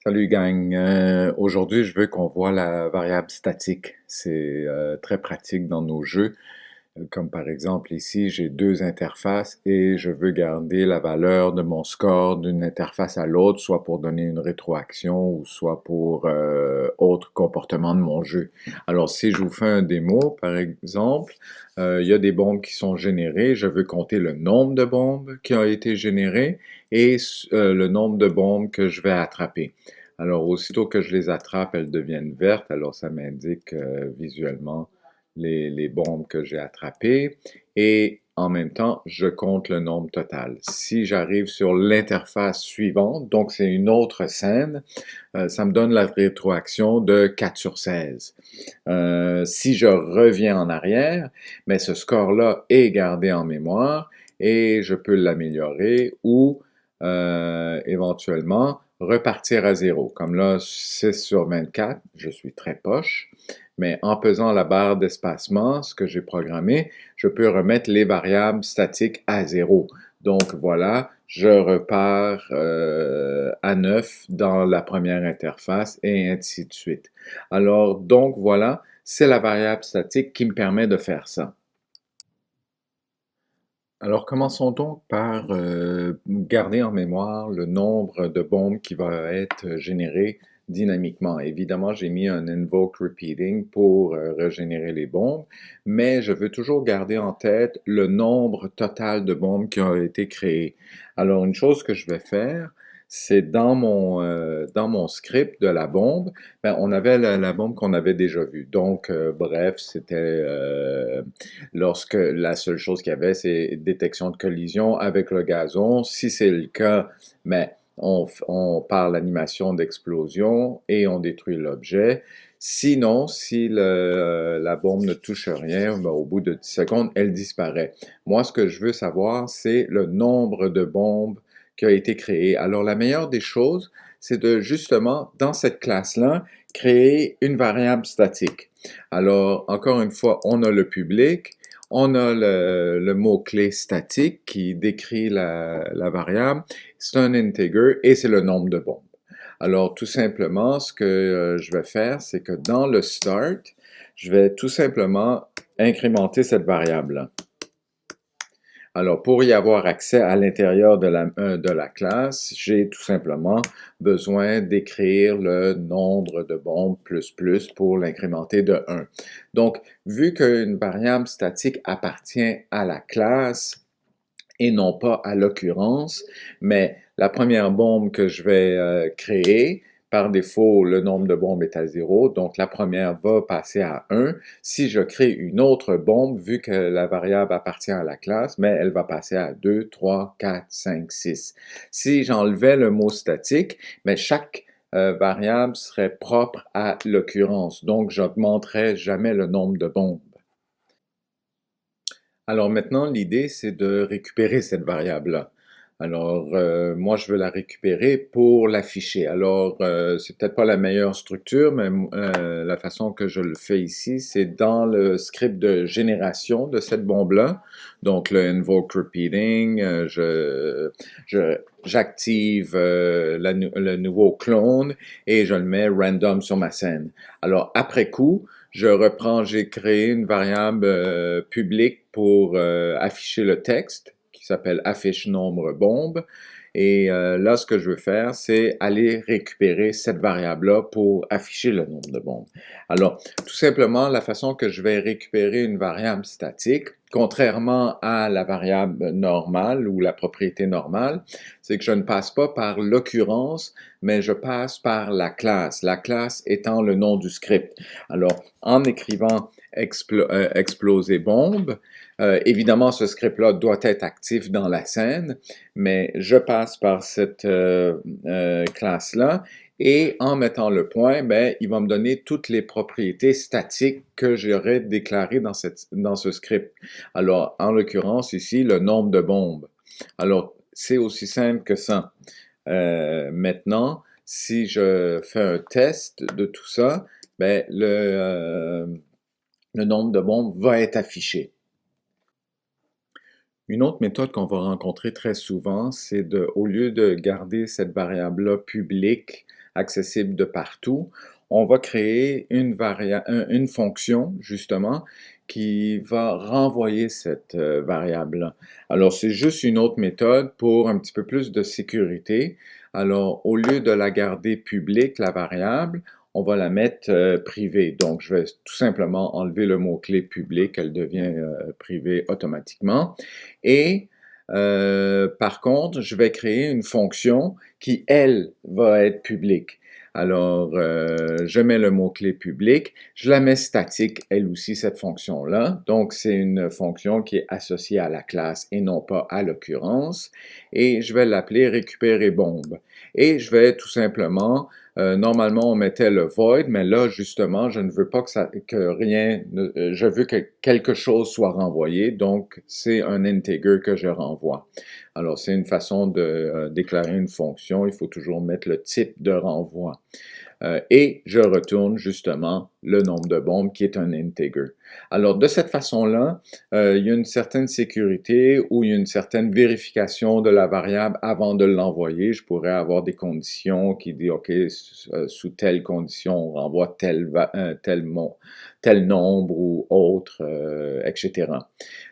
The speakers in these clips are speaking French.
Salut gang. Aujourd'hui, je veux qu'on voit la variable statique. C'est très pratique dans nos jeux. Comme par exemple ici, j'ai deux interfaces et je veux garder la valeur de mon score d'une interface à l'autre, soit pour donner une rétroaction ou soit pour autre comportement de mon jeu. Alors si je vous fais un démo, par exemple, il y a des bombes qui sont générées. Je veux compter le nombre de bombes qui ont été générées et le nombre de bombes que je vais attraper. Alors, aussitôt que je les attrape, elles deviennent vertes. Alors, ça m'indique visuellement les bombes que j'ai attrapées. Et en même temps, je compte le nombre total. Si j'arrive sur l'interface suivante, donc c'est une autre scène, ça me donne la rétroaction de 4 sur 16. Si je reviens en arrière, mais ce score-là est gardé en mémoire et je peux l'améliorer ou éventuellement repartir à zéro. Comme là, 6 sur 24, je suis très poche, mais en pesant la barre d'espacement, ce que j'ai programmé, je peux remettre les variables statiques à zéro. Donc voilà, je repars à 9 dans la première interface et ainsi de suite. Alors donc voilà, c'est la variable statique qui me permet de faire ça. Alors commençons donc par garder en mémoire le nombre de bombes qui va être généré dynamiquement. Évidemment, j'ai mis un invoke repeating pour régénérer les bombes, mais je veux toujours garder en tête le nombre total de bombes qui ont été créées. Alors une chose que je vais faire, c'est dans mon script de la bombe, ben, on avait la bombe qu'on avait déjà vue. Donc, bref, c'était lorsque la seule chose qu'il y avait, c'est détection de collision avec le gazon. Si c'est le cas, mais on part l'animation d'explosion et on détruit l'objet. Sinon, si la bombe ne touche rien, ben, au bout de 10 secondes, elle disparaît. Moi, ce que je veux savoir, c'est le nombre de bombes qui a été créé. Alors, la meilleure des choses, c'est de justement, dans cette classe-là, créer une variable statique. Alors, encore une fois, on a le public, on a le mot-clé statique qui décrit la variable, c'est un integer et c'est le nombre de bombes. Alors, tout simplement, ce que je vais faire, c'est que dans le start, je vais tout simplement incrémenter cette variable-là. Alors, pour y avoir accès à l'intérieur de la classe, j'ai tout simplement besoin d'écrire le nombre de bombes plus pour l'incrémenter de 1. Donc, vu qu'une variable statique appartient à la classe et non pas à l'occurrence, mais la première bombe que je vais créer, par défaut, le nombre de bombes est à 0, donc la première va passer à 1. Si je crée une autre bombe, vu que la variable appartient à la classe, mais elle va passer à 2, 3, 4, 5, 6. Si j'enlevais le mot statique, mais chaque variable serait propre à l'occurrence, donc j'augmenterais jamais le nombre de bombes. Alors maintenant, l'idée, c'est de récupérer cette variable-là. Alors, moi, je veux la récupérer pour l'afficher. Alors, c'est peut-être pas la meilleure structure, mais la façon que je le fais ici, c'est dans le script de génération de cette bombe-là. Donc, le invoke repeating, j'active le nouveau clone et je le mets random sur ma scène. Alors, après coup, je reprends, j'ai créé une variable publique pour afficher le texte qui s'appelle affiche nombre bombe. Et là, ce que je veux faire, c'est aller récupérer cette variable-là pour afficher le nombre de bombes. Alors, tout simplement, la façon que je vais récupérer une variable statique, contrairement à la variable normale ou la propriété normale, c'est que je ne passe pas par l'occurrence, mais je passe par la classe étant le nom du script. Alors, en écrivant exploser bombe, évidemment, ce script-là doit être actif dans la scène, mais je passe par cette classe-là et en mettant le point, ben, il va me donner toutes les propriétés statiques que j'aurais déclarées dans ce script. Alors, en l'occurrence, ici, le nombre de bombes. Alors, c'est aussi simple que ça. Maintenant, si je fais un test de tout ça, ben, le nombre de bombes va être affiché. Une autre méthode qu'on va rencontrer très souvent, c'est au lieu de garder cette variable-là publique accessible de partout, on va créer une fonction, justement, qui va renvoyer cette variable-là. Alors, c'est juste une autre méthode pour un petit peu plus de sécurité. Alors, au lieu de la garder publique, la variable, on va la mettre privée. Donc, je vais tout simplement enlever le mot-clé public, elle devient privée automatiquement. Et par contre, je vais créer une fonction qui, elle, va être publique. Alors, je mets le mot-clé public, je la mets statique, elle aussi, cette fonction-là. Donc, c'est une fonction qui est associée à la classe et non pas à l'occurrence. Et je vais l'appeler récupérer bombe. Et je vais tout simplement, normalement, on mettait le void, mais là, justement, je ne veux pas que rien, je veux que quelque chose soit renvoyé. Donc, c'est un integer que je renvoie. Alors, c'est une façon de déclarer une fonction. Il faut toujours mettre le type de renvoi. Et je retourne justement le nombre de bombes qui est un integer. Alors, de cette façon-là, il y a une certaine sécurité ou il y a une certaine vérification de la variable avant de l'envoyer. Je pourrais avoir des conditions qui disent, OK, sous telle condition, on renvoie tel nombre ou autre, etc.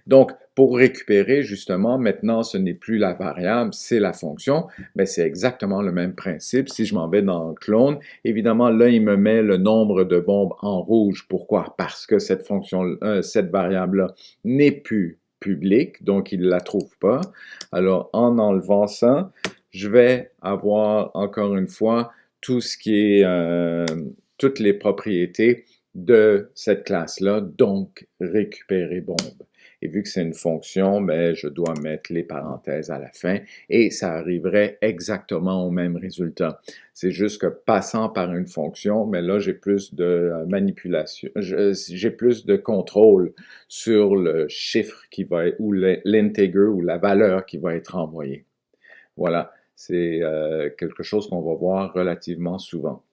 Donc, pour récupérer, justement, maintenant, ce n'est plus la variable, c'est la fonction, mais c'est exactement le même principe. Si je m'en vais dans clone, évidemment, là, il me met le nombre de bombes en rouge. Pourquoi? Parce que cette fonction, cette variable-là n'est plus publique, donc il ne la trouve pas. Alors, en enlevant ça, je vais avoir, encore une fois, tout ce qui est, toutes les propriétés de cette classe-là, donc récupérer bombe. Et vu que c'est une fonction, ben, je dois mettre les parenthèses à la fin et ça arriverait exactement au même résultat. C'est juste que passant par une fonction, mais là, j'ai plus de manipulation, j'ai plus de contrôle sur le chiffre qui va être, ou l'integer ou la valeur qui va être envoyée. Voilà, c'est quelque chose qu'on va voir relativement souvent.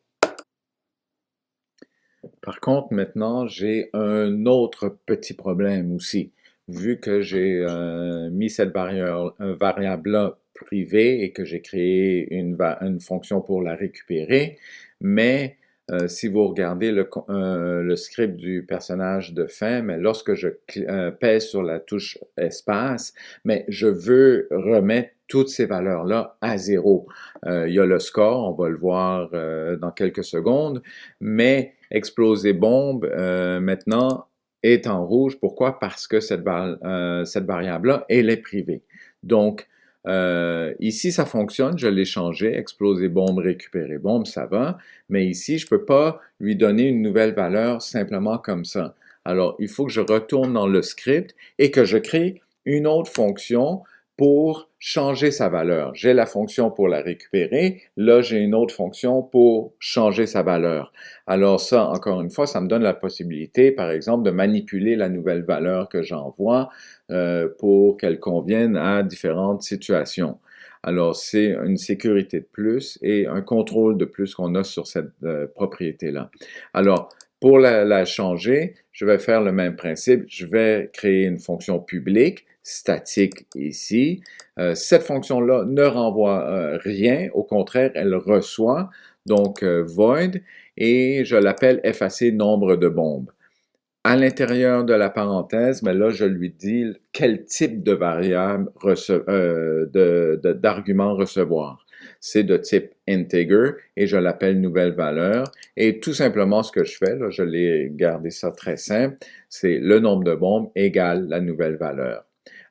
Par contre, maintenant, j'ai un autre petit problème aussi. Vu que j'ai mis cette variable-là privée et que j'ai créé une fonction pour la récupérer, mais si vous regardez le script du personnage de fin, mais lorsque je pèse sur la touche espace, mais je veux remettre toutes ces valeurs-là à zéro. Il y a le score, on va le voir dans quelques secondes, mais exploser bombe, maintenant, est en rouge. Pourquoi? Parce que cette variable-là, elle est privée. Donc, ici, ça fonctionne, je l'ai changé, exploser bombe, récupérer bombe, ça va, mais ici, je ne peux pas lui donner une nouvelle valeur simplement comme ça. Alors, il faut que je retourne dans le script et que je crée une autre fonction pour changer sa valeur. J'ai la fonction pour la récupérer, là j'ai une autre fonction pour changer sa valeur. Alors ça, encore une fois, ça me donne la possibilité, par exemple, de manipuler la nouvelle valeur que j'envoie pour qu'elle convienne à différentes situations. Alors c'est une sécurité de plus et un contrôle de plus qu'on a sur cette propriété-là. Alors, pour la changer, je vais faire le même principe. Je vais créer une fonction publique, statique ici. Cette fonction-là ne renvoie rien. Au contraire, elle reçoit, donc void, et je l'appelle effacer nombre de bombes. À l'intérieur de la parenthèse, mais là, je lui dis quel type de variable d'argument recevoir. C'est de type integer et je l'appelle nouvelle valeur. Et tout simplement, ce que je fais, là, je l'ai gardé ça très simple, c'est le nombre de bombes égale la nouvelle valeur.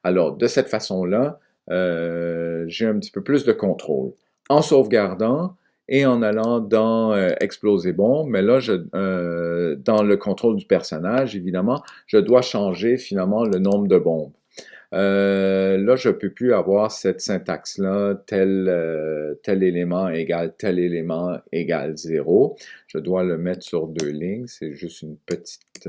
Alors, de cette façon-là, j'ai un petit peu plus de contrôle. En sauvegardant, et en allant dans exploser bombe, mais là, dans le contrôle du personnage, évidemment, je dois changer finalement le nombre de bombes. Là, je ne peux plus avoir cette syntaxe-là, tel élément égale 0. Je dois le mettre sur 2 lignes, c'est juste une petite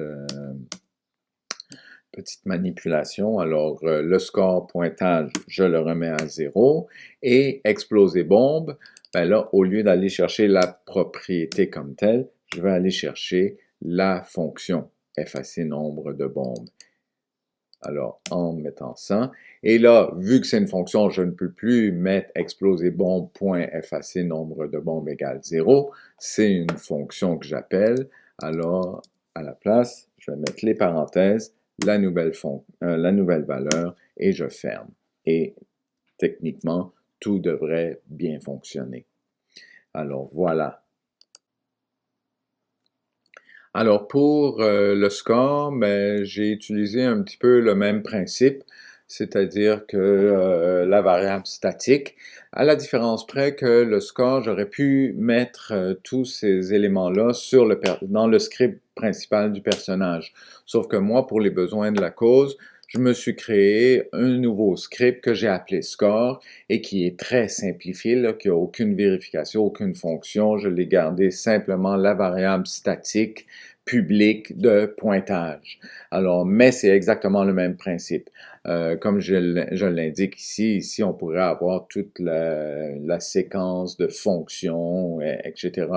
manipulation. Alors, le score pointage, je le remets à 0. Et exploser bombe, ben là, au lieu d'aller chercher la propriété comme telle, je vais aller chercher la fonction effacer nombre de bombes. Alors, en mettant ça, et là, vu que c'est une fonction, je ne peux plus mettre exploser bombe, point effacer, nombre de bombes égale 0. C'est une fonction que j'appelle. Alors, à la place, je vais mettre les parenthèses, la nouvelle valeur, et je ferme. Et techniquement, tout devrait bien fonctionner. Alors, voilà. Alors pour le score, ben, j'ai utilisé un petit peu le même principe, c'est-à-dire que la variable statique, à la différence près que le score, j'aurais pu mettre tous ces éléments-là dans le script principal du personnage. Sauf que moi, pour les besoins de la cause, je me suis créé un nouveau script que j'ai appelé score et qui est très simplifié, là, qui n'a aucune vérification, aucune fonction. Je l'ai gardé simplement la variable statique public de pointage. Alors, mais c'est exactement le même principe. Comme je l'indique ici, on pourrait avoir toute la séquence de fonctions, etc.,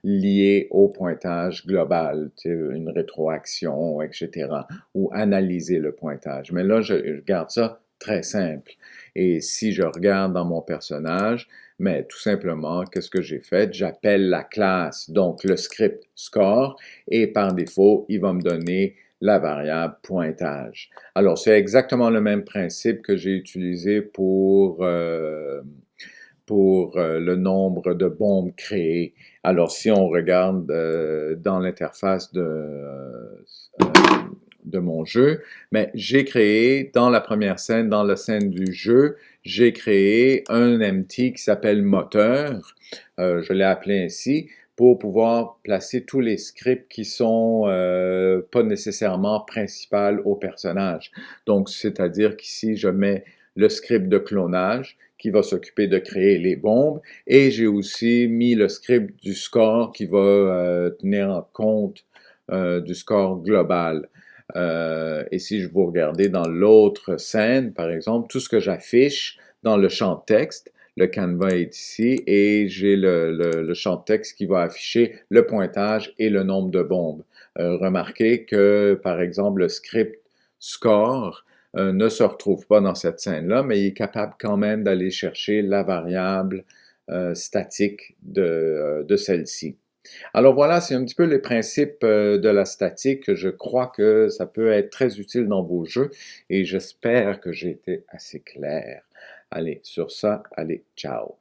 liées au pointage global, une rétroaction, etc., ou analyser le pointage. Mais là, je garde ça très simple. Et si je regarde dans mon personnage, mais tout simplement, qu'est-ce que j'ai fait? J'appelle la classe, donc le script score, et par défaut, il va me donner la variable pointage. Alors, c'est exactement le même principe que j'ai utilisé pour le nombre de bombes créées. Alors, si on regarde dans l'interface de mon jeu, mais j'ai créé dans la première scène, dans la scène du jeu, j'ai créé un empty qui s'appelle moteur. Je l'ai appelé ainsi pour pouvoir placer tous les scripts qui sont pas nécessairement principaux au personnage. Donc, c'est-à-dire qu'ici, je mets le script de clonage qui va s'occuper de créer les bombes et j'ai aussi mis le script du score qui va tenir en compte du score global. Et si je vous regardez dans l'autre scène, par exemple, tout ce que j'affiche dans le champ texte, le canevas est ici et j'ai le champ texte qui va afficher le pointage et le nombre de bombes. Remarquez que, par exemple, le script score ne se retrouve pas dans cette scène-là, mais il est capable quand même d'aller chercher la variable statique de celle-ci. Alors voilà, c'est un petit peu les principes de la statique. Je crois que ça peut être très utile dans vos jeux et j'espère que j'ai été assez clair. Allez, sur ça, allez, ciao!